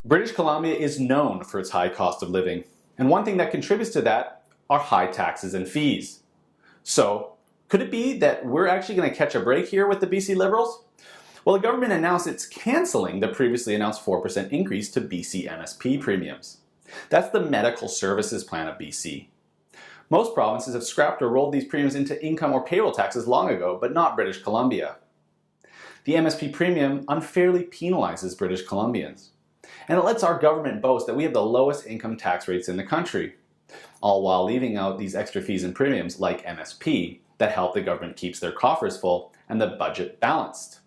British Columbia is known for its high cost of living, and one thing that contributes to that are high taxes and fees. So, could it be that we're actually going to catch a break here with the BC Liberals? Well, the government announced it's cancelling the previously announced 4% increase to BC MSP premiums. That's the medical services plan of BC. Most provinces have scrapped or rolled these premiums into income or payroll taxes long ago, but not British Columbia. The MSP premium unfairly penalizes British Columbians, and it lets our government boast that we have the lowest income tax rates in the country, all while leaving out these extra fees and premiums like MSP that help the government keep their coffers full and the budget balanced.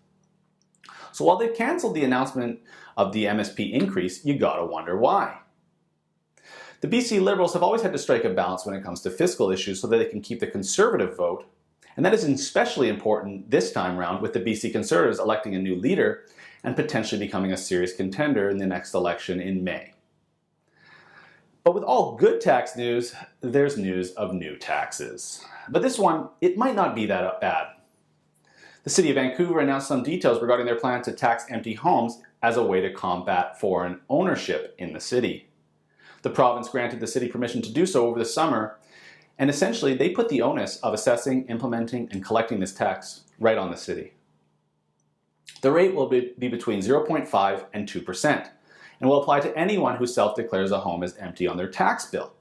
So while they've cancelled the announcement of the MSP increase, you gotta wonder why. The BC Liberals have always had to strike a balance when it comes to fiscal issues so that they can keep the Conservative vote, and that is especially important this time round with the BC Conservatives electing a new leader and potentially becoming a serious contender in the next election in May. But with all good tax news, there's news of new taxes. But this one, it might not be that bad. The city of Vancouver announced some details regarding their plan to tax empty homes as a way to combat foreign ownership in the city. The province granted the city permission to do so over the summer, and essentially they put the onus of assessing, implementing, and collecting this tax right on the city. The rate will be between 0.5 and 2%, and will apply to anyone who self-declares a home as empty on their tax bill.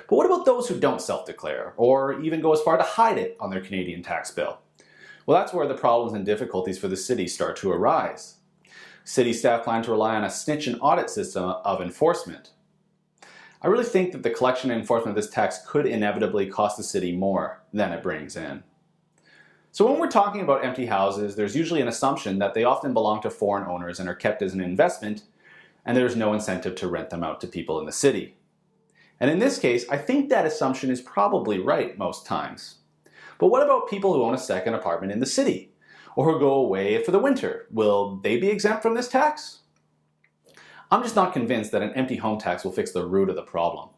But what about those who don't self-declare, or even go as far to hide it on their Canadian tax bill? Well, that's where the problems and difficulties for the city start to arise. City staff plan to rely on a snitch and audit system of enforcement. I really think that the collection and enforcement of this tax could inevitably cost the city more than it brings in. So when we're talking about empty houses, there's usually an assumption that they often belong to foreign owners and are kept as an investment, and there's no incentive to rent them out to people in the city. And in this case, I think that assumption is probably right most times. But what about people who own a second apartment in the city, or who go away for the winter? Will they be exempt from this tax? I'm just not convinced that an empty home tax will fix the root of the problem.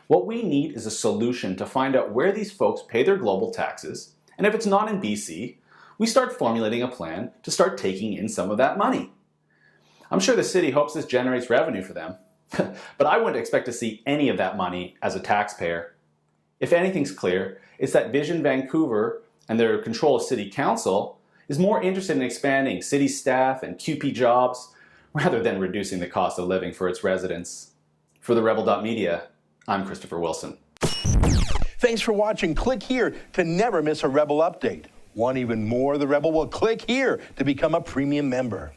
What we need is a solution to find out where these folks pay their global taxes, and if it's not in BC, we start formulating a plan to start taking in some of that money. I'm sure the city hopes this generates revenue for them, but I wouldn't expect to see any of that money as a taxpayer. If anything's clear, it's that Vision Vancouver and their control of City Council is more interested in expanding city staff and QP jobs rather than reducing the cost of living for its residents. For the Rebel.media, I'm Christopher Wilson. Thanks for watching. Click here to never miss a Rebel update. Want even more of the Rebel? Well, click here to become a premium member.